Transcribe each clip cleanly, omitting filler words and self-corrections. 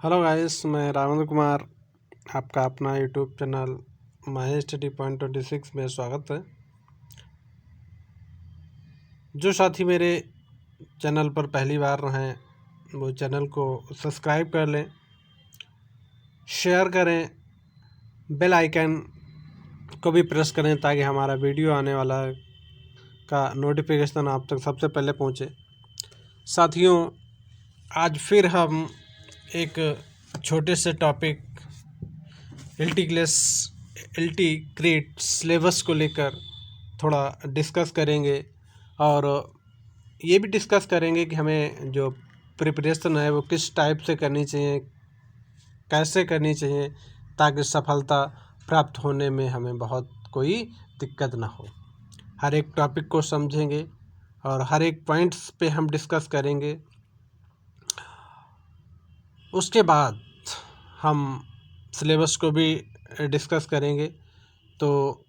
Hello guys, मैं राजेंद्र कुमार, आपका अपना YouTube channel my study point 26 में स्वागत है। जो साथी मेरे चैनल पर पहली बार हैं वो चैनल को सब्सक्राइब कर लें, शेयर करें, बेल आइकन को भी प्रेस करें ताकि हमारा वीडियो आने वाला का नोटिफिकेशन आप तक सबसे पहले पहुंचे। साथियों, आज फिर हम एक छोटे से टॉपिक इंटीग्रेट सिलेबस को लेकर थोड़ा डिस्कस करेंगे और ये भी डिस्कस करेंगे कि हमें जो प्रिपरेशन है वो किस टाइप से करनी चाहिए, कैसे करनी चाहिए ताकि सफलता प्राप्त होने में हमें बहुत कोई दिक्कत ना हो। हर एक टॉपिक को समझेंगे और हर एक पॉइंट्स पे हम डिस्कस करेंगे। उसके बाद हम सिलेबस को भी डिस्कस करेंगे। तो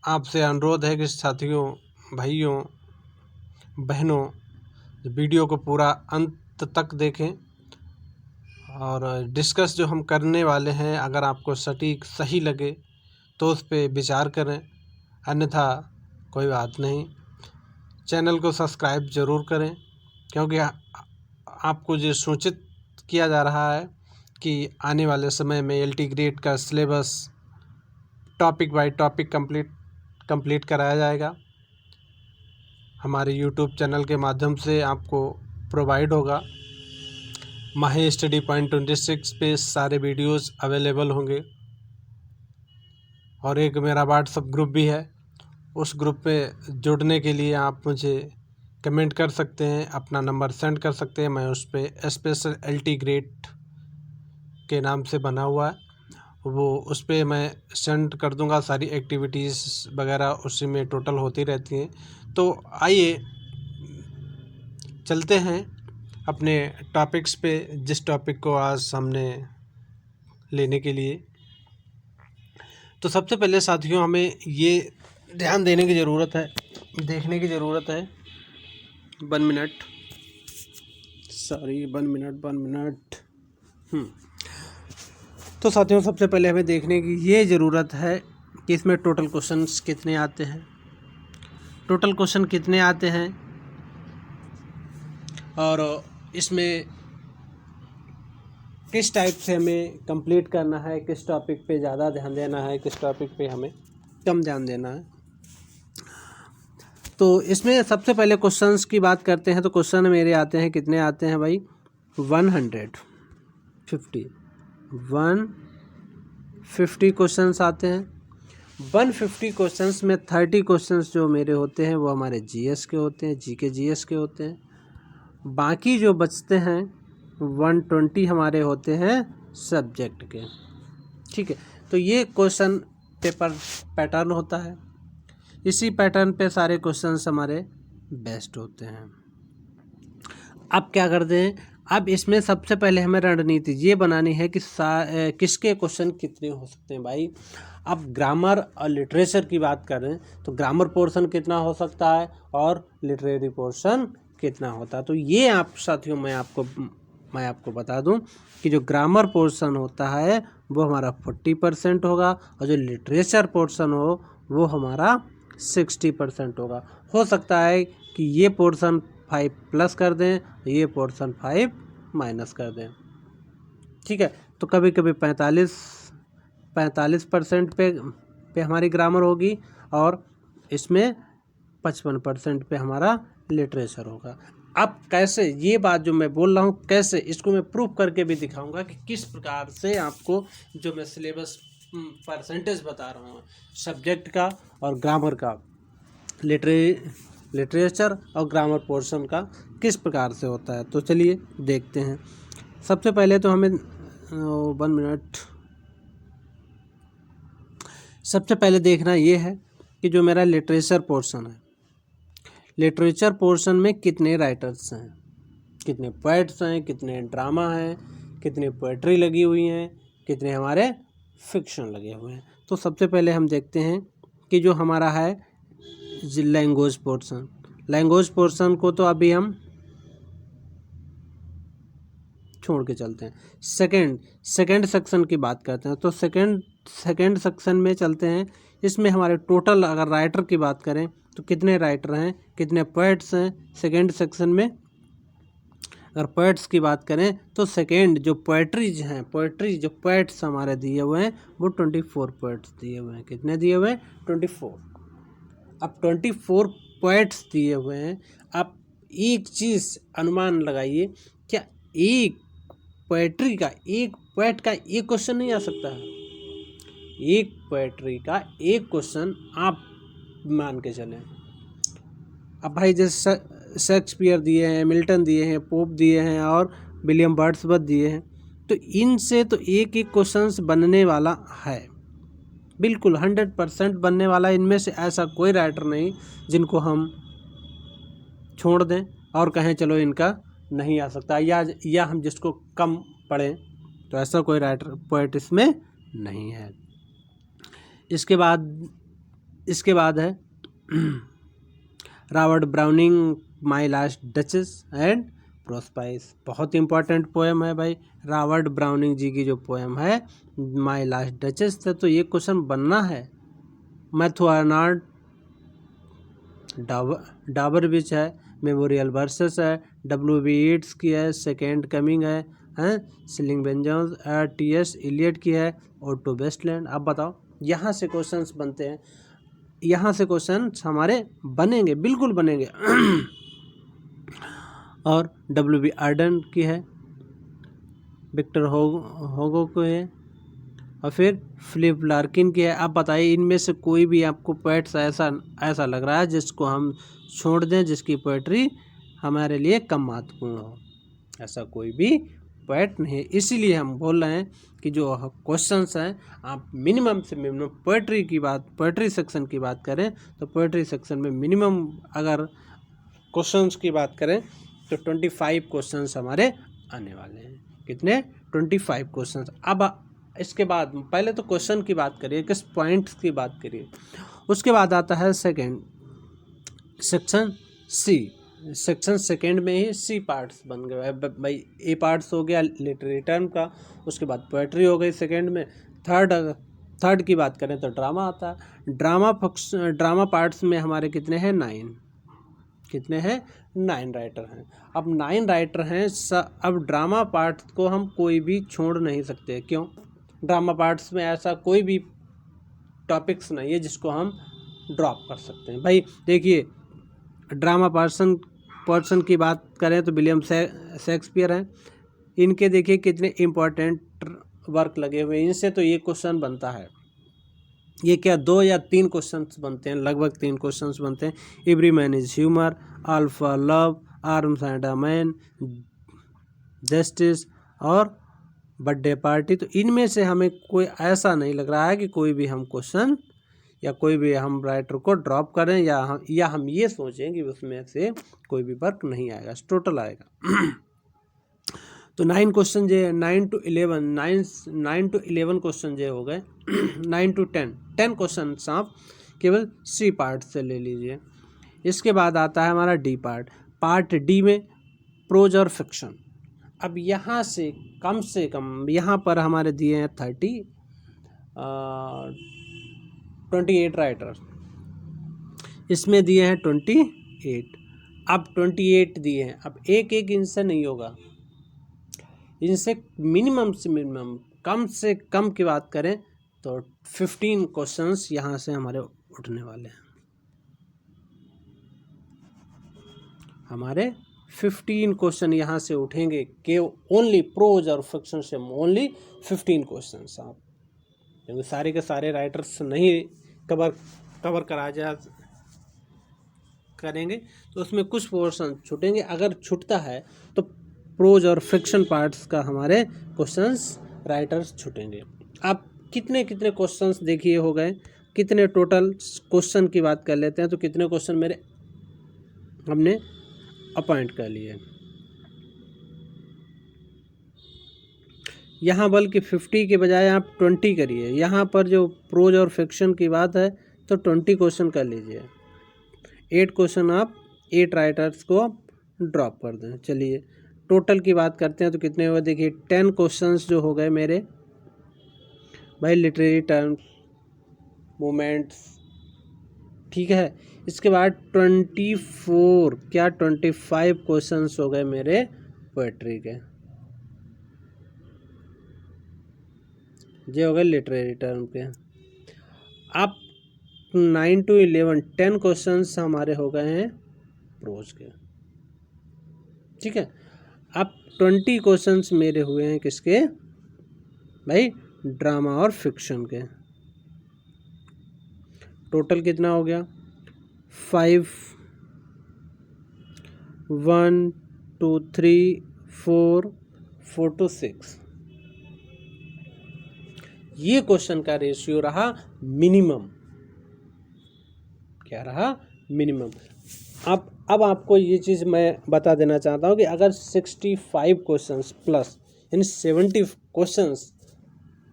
आपसे अनुरोध है कि साथियों, भाइयों, बहनों, वीडियो को पूरा अंत तक देखें और डिस्कस जो हम करने वाले हैं अगर आपको सटीक सही लगे तो उस पर विचार करें, अन्यथा कोई बात नहीं। चैनल को सब्सक्राइब ज़रूर करें क्योंकि आपको जो सूचित किया जा रहा है कि आने वाले समय में एलटी ग्रेड का syllabus topic by topic complete कराया जाएगा। हमारे यूट्यूब चैनल के माध्यम से आपको प्रोवाइड होगा। माही स्टडी पॉइंट 26 पे सारे वीडियोस अवेलेबल होंगे और एक मेरा व्हाट्सएप ग्रुप भी है। उस ग्रुप पे जुड़ने के लिए आप मुझे कमेंट कर सकते हैं, अपना नंबर सेंड कर सकते हैं। मैं उस पर स्पेशल एलटी ग्रेड के नाम से बना हुआ है, वो उस पर मैं सेंड कर दूंगा। सारी एक्टिविटीज़ वगैरह उसी में टोटल होती रहती हैं। तो आइए चलते हैं अपने टॉपिक्स पे, जिस टॉपिक को आज हमने लेने के लिए। तो सबसे पहले साथियों हमें ये ध्यान देने की ज़रूरत है, देखने की ज़रूरत है। 1 मिनट। तो साथियों सबसे पहले हमें देखने की ये ज़रूरत है कि इसमें टोटल क्वेश्चंस कितने आते हैं, टोटल क्वेश्चन कितने आते हैं और इसमें किस टाइप से हमें कंप्लीट करना है, किस टॉपिक पे ज़्यादा ध्यान देना है, किस टॉपिक पे हमें कम ध्यान देना है। तो इसमें सबसे पहले क्वेश्चंस की बात करते हैं। तो क्वेश्चन मेरे आते हैं, कितने आते हैं भाई? 150 क्वेश्चंस आते हैं। 150 क्वेश्चंस में 30 क्वेश्चंस जो मेरे होते हैं वो हमारे जीएस के होते हैं, जीके जीएस के होते हैं। बाकी जो बचते हैं 120 हमारे होते हैं सब्जेक्ट के। ठीक है, तो ये क्वेश्चन पेपर पैटर्न होता है। इसी पैटर्न पे सारे क्वेश्चंस हमारे बेस्ट होते हैं। अब क्या करते हैं, अब इसमें सबसे पहले हमें रणनीति ये बनानी है कि किसके क्वेश्चन कितने हो सकते हैं भाई। अब ग्रामर और लिटरेचर की बात करें तो ग्रामर पोर्शन कितना हो सकता है और लिटरेरी पोर्शन कितना होता है। तो ये आप साथियों मैं आपको बता दूं कि जो ग्रामर पोर्शन होता है वो हमारा 40% होगा और जो लिटरेचर पोर्शन हो वो हमारा 60% होगा। हो सकता है कि ये पोर्शन 5 प्लस कर दें, ये पोर्शन 5 माइनस कर दें। ठीक है, तो कभी कभी 45% पे हमारी ग्रामर होगी और इसमें 55% पे हमारा लिटरेचर होगा। अब कैसे, ये बात जो मैं बोल रहा हूँ कैसे, इसको मैं प्रूफ करके भी दिखाऊंगा कि किस प्रकार से आपको जो मैं सिलेबस परसेंटेज बता रहा हूँ सब्जेक्ट का और ग्रामर का, लिटरेचर और ग्रामर पोर्शन का किस प्रकार से होता है। तो चलिए देखते हैं। सबसे पहले तो हमें 1 मिनट। सबसे पहले देखना ये है कि जो मेरा लिटरेचर पोर्शन है, लिटरेचर पोर्शन में कितने राइटर्स हैं, कितने पोएट्स हैं, कितने ड्रामा हैं, कितनी पोएट्री लगी हुई हैं, कितने हमारे फिक्शन लगे हुए हैं। तो सबसे पहले हम देखते हैं कि जो हमारा है लैंग्वेज पोर्शन को तो अभी हम छोड़ के चलते हैं। सेकंड सेक्शन की बात करते हैं तो सेकंड सेक्शन में चलते हैं। इसमें हमारे टोटल अगर राइटर की बात करें तो कितने राइटर हैं, कितने पोएट्स हैं सेकंड सेक्शन में। अगर पोएट्स की बात करें तो सेकंड जो पोएट्रीज हैं, जो पोएट्स हमारे दिए हुए हैं वो 24 पोएट्स दिए हुए हैं। कितने दिए हुए हैं? 24। अब 24 पोएट्स दिए हुए हैं। आप एक चीज़ अनुमान लगाइए, क्या एक पोएट्री का, एक पोएट का एक क्वेश्चन नहीं आ सकता है? एक पोएट्री का एक क्वेश्चन आप मान के चलें। अब भाई जैसे शेक्सपियर दिए हैं, मिल्टन दिए हैं, पोप दिए हैं और विलियम वर्ड्सवर्थ दिए हैं, तो इनसे तो एक एक क्वेश्चंस बनने वाला है, बिल्कुल 100% बनने वाला। इनमें से ऐसा कोई राइटर नहीं जिनको हम छोड़ दें और कहें चलो इनका नहीं आ सकता, या हम जिसको कम पढ़ें, तो ऐसा कोई राइटर पोएट इसमें नहीं है। इसके बाद है Robert Browning my last duchess and Prospice. बहुत इंपॉर्टेंट पोएम है भाई, रॉबर्ट ब्राउनिंग जी की जो पोएम है माई लास्ट डचेस से तो ये क्वेश्चन बनना है। मैथ्यू आर्नल्ड डाबर विच है, मेमोरियल वर्सेस है, W.B. येट्स की है, सेकेंड कमिंग है, सिलिंग बेन जोन्स, T.S. इलियट की है, ओटो वेस्टलैंड। अब बताओ, यहाँ से क्वेश्चंस बनते हैं, यहाँ से क्वेश्चंस हमारे बनेंगे, बिल्कुल बनेंगे। और W.B. आर्डन की है, विक्टर होगो को है, और फिर फिलिप लार्किन की है। आप बताइए इनमें से कोई भी आपको पोएट्स ऐसा लग रहा है जिसको हम छोड़ दें, जिसकी पोएट्री हमारे लिए कम महत्वपूर्ण हो? ऐसा कोई भी पोएट नहीं है। इसीलिए हम बोल रहे हैं कि जो क्वेश्चंस हैं, आप मिनिमम से मिनिमम पोएट्री सेक्शन की बात करें तो पोएट्री सेक्शन में मिनिमम अगर क्वेश्चंस की बात करें तो 25 क्वेश्चंस हमारे आने वाले हैं। कितने? 25 क्वेश्चंस। अब इसके बाद पहले तो क्वेश्चन की बात करिए, किस पॉइंट्स की बात करिए। उसके बाद आता है second section C. Section second में ही सी पार्ट्स बन गए भाई। ए पार्ट्स हो गया लिटरेरी टर्म का, उसके बाद पोएट्री हो गई सेकंड में। थर्ड की बात करें तो ड्रामा आता है। ड्रामा पार्ट्स में हमारे कितने हैं? 9। कितने हैं? 9 राइटर हैं। अब 9 राइटर हैं, अब ड्रामा पार्ट को हम कोई भी छोड़ नहीं सकते। क्यों? ड्रामा पार्ट्स में ऐसा कोई भी टॉपिक्स नहीं है जिसको हम ड्रॉप कर सकते हैं। भाई देखिए, ड्रामा पर्सन की बात करें तो विलियम शेक्सपियर हैं। इनके देखिए कितने इम्पोर्टेंट वर्क लगे हुए हैं, इनसे तो ये क्वेश्चन बनता है। ये क्या 2 या 3 क्वेश्चंस बनते हैं, लगभग 3 क्वेश्चंस बनते हैं। Every man is humour, all for love, arms and a man, justice और बर्थडे पार्टी। तो इनमें से हमें कोई ऐसा नहीं लग रहा है कि कोई भी हम क्वेश्चन या कोई भी हम राइटर को ड्रॉप करें, या हम ये सोचें कि उसमें से कोई भी वर्क नहीं आएगा, टोटल आएगा। तो 9 क्वेश्चन जो 9 to 11 क्वेश्चन जो हो गए। 9 to 10 क्वेश्चन आप केवल सी पार्ट से ले लीजिए। इसके बाद आता है हमारा डी पार्ट डी में प्रोज और फिक्शन। अब यहाँ से कम यहाँ पर हमारे दिए हैं 28 राइटर्स, इसमें दिए हैं 28। अब 28 दिए हैं, अब एक इनसे नहीं होगा, इनसे मिनिमम से मिनिमम, कम से कम की बात करें तो 15 क्वेश्चंस यहाँ से हमारे उठने वाले हैं। हमारे 15 क्वेश्चन यहाँ से उठेंगे कि ओनली प्रोज और फिक्शन से ओनली 15 क्वेश्चंस। आप क्योंकि सारे के सारे राइटर्स नहीं कवर करेंगे तो उसमें कुछ पोर्शन छूटेंगे। अगर छूटता है तो प्रोज और फिक्शन पार्ट्स का हमारे क्वेश्चंस राइटर्स छूटेंगे। आप कितने क्वेश्चंस देखिए हो गए, कितने टोटल क्वेश्चन की बात कर लेते हैं तो कितने क्वेश्चन मेरे हमने अपॉइंट कर लिए। यहाँ बल्कि 50 के बजाय आप 20 करिए। यहाँ पर जो प्रोज और फिक्शन की बात है तो 20 क्वेश्चन कर लीजिए। 8 क्वेश्चन आप 8 राइटर्स को ड्रॉप कर दें। चलिए टोटल की बात करते हैं तो कितने हुए, देखिए 10 क्वेश्चंस जो हो गए मेरे भाई लिटरेरी टर्म मोमेंट्स, ठीक है। इसके बाद 25 क्वेश्चंस हो गए मेरे पोएट्री के, ये हो गए लिटरेरी टर्म के। अब 9 to 11 10 क्वेश्चंस हमारे हो गए हैं प्रोज के, ठीक है। अब 20 क्वेश्चंस मेरे हुए हैं किसके भाई, ड्रामा और फिक्शन के। टोटल कितना हो गया 5 1 2 3 4 4 to 6, ये क्वेश्चन का रेशियो रहा मिनिमम, क्या रहा मिनिमम। अब आपको ये चीज़ मैं बता देना चाहता हूँ कि अगर 65 क्वेश्चंस प्लस यानी 70 क्वेश्चंस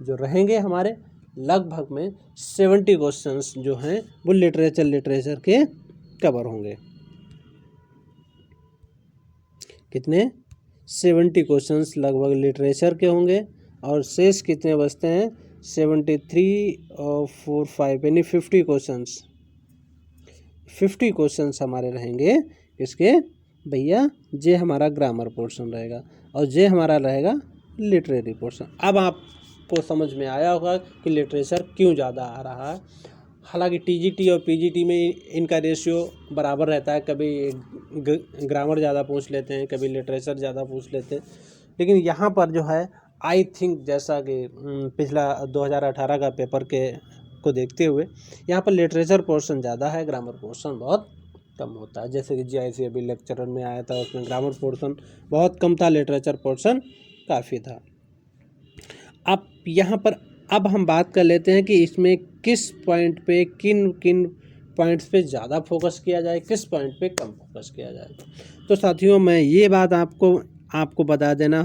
जो रहेंगे हमारे, लगभग में 70 क्वेश्चंस जो हैं वो लिटरेचर के कवर होंगे। कितने 70 क्वेश्चंस लगभग लिटरेचर के होंगे, और शेष कितने बचते हैं 73 और 4 5 यानी 50 क्वेश्चंस हमारे रहेंगे इसके भैया, जे हमारा ग्रामर पोर्शन रहेगा और जे हमारा रहेगा लिटरेरी पोर्शन। अब आपको समझ में आया होगा कि लिटरेचर क्यों ज़्यादा आ रहा है। हालांकि टीजीटी और पीजीटी में इनका रेशियो बराबर रहता है, कभी ग्रामर ज़्यादा पूछ लेते हैं, कभी लिटरेचर ज़्यादा पूछ लेते हैं, लेकिन यहाँ पर जो है आई थिंक जैसा कि पिछला 2018 का पेपर को देखते हुए यहाँ पर लिटरेचर पोर्शन ज़्यादा है, ग्रामर पोर्शन बहुत कम होता है। जैसे कि जीआईसी अभी लेक्चर में आया था, उसमें ग्रामर पोर्शन बहुत कम था, लिटरेचर पोर्शन काफ़ी था। अब यहाँ पर अब हम बात कर लेते हैं कि इसमें किस पॉइंट पे किन पॉइंट्स पे ज़्यादा फोकस किया जाए, किस पॉइंट पे कम फोकस किया जाए। तो साथियों मैं ये बात आपको बता देना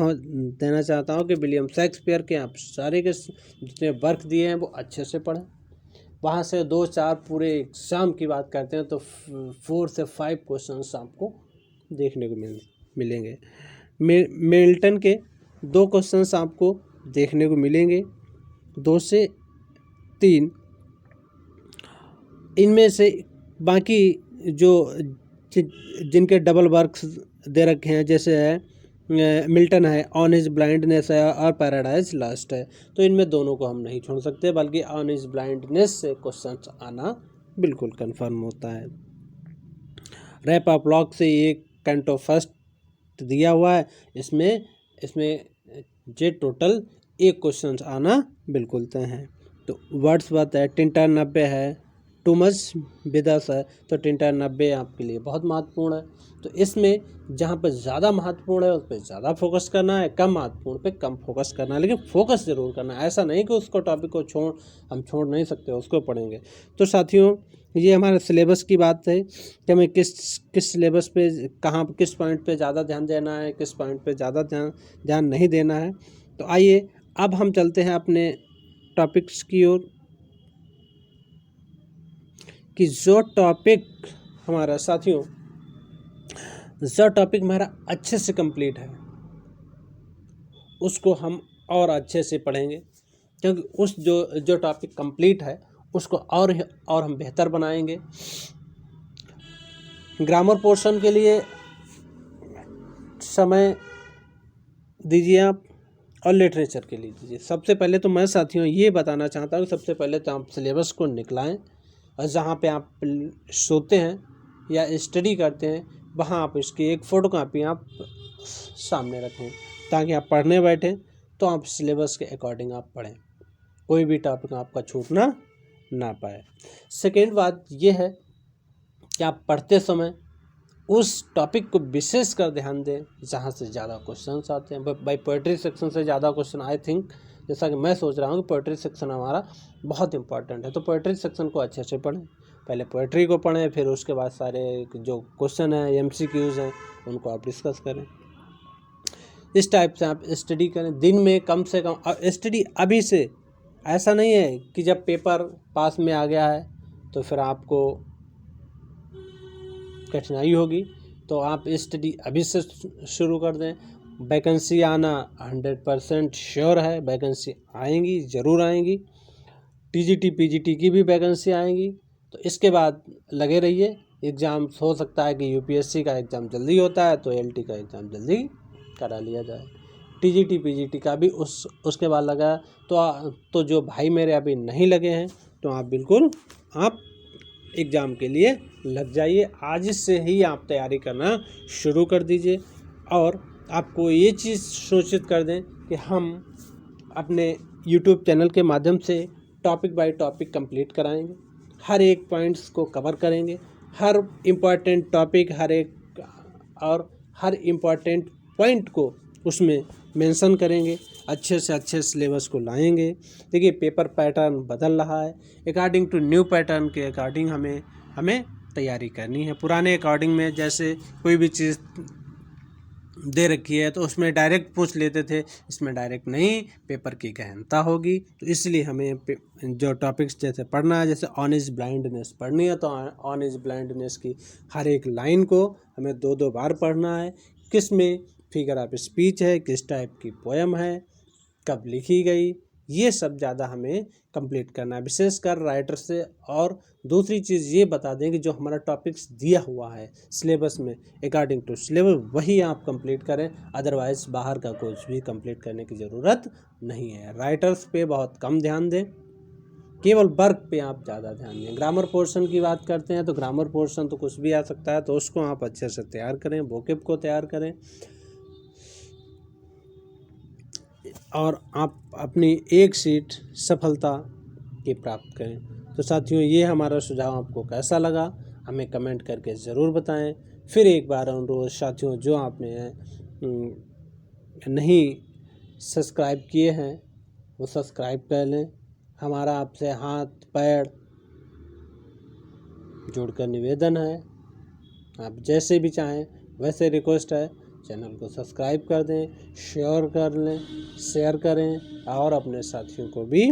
चाहता हूँ कि विलियम शेक्सपियर के आप सारे के जितने वर्क दिए हैं वो अच्छे से पढ़ें। वहाँ से 2-4 पूरे एग्ज़ाम की बात करते हैं तो 4 से 5 क्वेश्चंस आपको देखने को मिलेंगे। मिल्टन के 2 क्वेश्चंस आपको देखने को मिलेंगे, 2 से 3। इनमें से बाकी जो जिनके डबल वर्क्स दे रखे हैं, जैसे है मिल्टन है, ऑन हिज ब्लाइंडनेस है और पैराडाइज लास्ट है, तो इनमें दोनों को हम नहीं छोड़ सकते, बल्कि ऑन हिज ब्लाइंडनेस से क्वेश्चंस आना बिल्कुल कंफर्म होता है। रैप ऑफ लॉक से एक कैंटो फर्स्ट दिया हुआ है, इसमें जे टोटल 1 क्वेश्चंस आना बिल्कुल तय है। तो वर्ड्सवर्थ है, टिंटर 90 है, टू मच विदस है, तो टिंटर 90 आपके लिए बहुत महत्वपूर्ण है। तो इसमें जहाँ पर ज़्यादा महत्वपूर्ण है उस पर ज़्यादा फोकस करना है, कम महत्वपूर्ण पे कम फोकस करना है, लेकिन फोकस ज़रूर करना है। ऐसा नहीं कि उसको टॉपिक को हम छोड़ नहीं सकते, उसको पढ़ेंगे। तो साथियों ये हमारे सिलेबस की बात है कि हमें किस सिलेबस पे कहाँ किस पॉइंट पे ज़्यादा ध्यान देना है, किस पॉइंट पे ज़्यादा ध्यान नहीं देना है। तो आइए अब हम चलते हैं अपने टॉपिक्स की ओर, कि जो टॉपिक हमारा अच्छे से कंप्लीट है उसको हम और अच्छे से पढ़ेंगे, क्योंकि उस जो टॉपिक कंप्लीट है उसको और हम बेहतर बनाएंगे। ग्रामर पोर्शन के लिए समय दीजिए आप, और लिटरेचर के लिए दीजिए। सबसे पहले तो मैं साथियों ये बताना चाहता हूँ, सबसे पहले तो आप सिलेबस को निकलाएं, और जहाँ पे आप सोते हैं या स्टडी करते हैं वहाँ आप इसकी एक फ़ोटोकॉपी आप सामने रखें, ताकि आप पढ़ने बैठें तो आप सिलेबस के अकॉर्डिंग आप पढ़ें, कोई भी टॉपिक आपका छूटना ना पाए। सेकेंड बात ये है कि आप पढ़ते समय उस टॉपिक को विशेष कर ध्यान दें जहाँ से ज़्यादा क्वेश्चंस आते हैं। भाई पोएट्री सेक्शन से ज़्यादा क्वेश्चन आई थिंक, जैसा कि मैं सोच रहा हूँ कि पोएट्री सेक्शन हमारा बहुत इंपॉर्टेंट है, तो पोएट्री सेक्शन को अच्छे से पढ़ें। पहले पोएट्री को पढ़ें, फिर उसके बाद सारे जो क्वेश्चन हैं MCQs हैं उनको आप डिस्कस करें। इस टाइप से आप स्टडी करें। दिन में कम से कम स्टडी अभी से, ऐसा नहीं है कि जब पेपर पास में आ गया है तो फिर आपको कठिनाई होगी। तो आप स्टडी अभी से शुरू कर दें। वैकेंसी आना 100% श्योर है, वैकेंसी आएंगी, ज़रूर आएंगी। टीजीटी पीजीटी की भी वैकेंसी आएंगी। तो इसके बाद लगे रहिए। एग्ज़ाम हो सकता है कि यूपीएससी का एग्ज़ाम जल्दी होता है तो एलटी का एग्ज़ाम जल्दी करा लिया जाए। टीजीटी पीजीटी का भी उसके बाद लगा। तो जो भाई मेरे अभी नहीं लगे हैं तो आप बिल्कुल आप एग्ज़ाम के लिए लग जाइए। आज से ही आप तैयारी करना शुरू कर दीजिए। और आपको ये चीज़ सूचित कर दें कि हम अपने यूट्यूब चैनल के माध्यम से टॉपिक बाय टॉपिक कंप्लीट कराएंगे। हर एक पॉइंट्स को कवर करेंगे, हर इम्पॉर्टेंट टॉपिक हर इम्पॉर्टेंट पॉइंट को उसमें मेंशन करेंगे। अच्छे से अच्छे सिलेबस को लाएंगे। देखिए पेपर पैटर्न बदल रहा है, अकॉर्डिंग टू न्यू पैटर्न के अकॉर्डिंग हमें तैयारी करनी है। पुराने अकॉर्डिंग में जैसे कोई भी चीज़ दे रखी है तो उसमें डायरेक्ट पूछ लेते थे, इसमें डायरेक्ट नहीं, पेपर की गहनता होगी। तो इसलिए हमें जो टॉपिक्स जैसे पढ़ना है, जैसे ऑन इज ब्लाइंडनेस पढ़नी है तो ऑन इज ब्लाइंडनेस की हर एक लाइन को हमें 2-2 बार पढ़ना है। किस में फिगर ऑफ स्पीच है, किस टाइप की पोएम है, कब लिखी गई, ये सब ज़्यादा हमें कंप्लीट करना है, विशेषकर राइटर से। और दूसरी चीज़ ये बता दें कि जो हमारा टॉपिक्स दिया हुआ है सिलेबस में, अकॉर्डिंग टू सिलेबस वही आप कंप्लीट करें। अदरवाइज़ बाहर का कुछ भी कंप्लीट करने की ज़रूरत नहीं है। राइटर्स पे बहुत कम ध्यान दें, केवल वर्क पे आप ज़्यादा ध्यान दें। ग्रामर पोर्शन की बात करते हैं तो ग्रामर पोर्शन तो कुछ भी आ सकता है, तो उसको आप अच्छे से तैयार करें, वोकैब को तैयार करें और आप अपनी एक सीट सफलता की प्राप्त करें। तो साथियों, ये हमारा सुझाव आपको कैसा लगा हमें कमेंट करके ज़रूर बताएं। फिर एक बार अनुरोध साथियों, जो आपने नहीं सब्सक्राइब किए हैं वो सब्सक्राइब कर लें। हमारा आपसे हाथ पैर जोड़कर निवेदन है, आप जैसे भी चाहें वैसे रिक्वेस्ट है, चैनल को सब्सक्राइब कर दें, शेयर करें और अपने साथियों को भी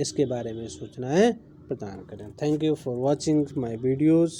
इसके बारे में सूचनाएं प्रदान करें। Thank you for watching my videos.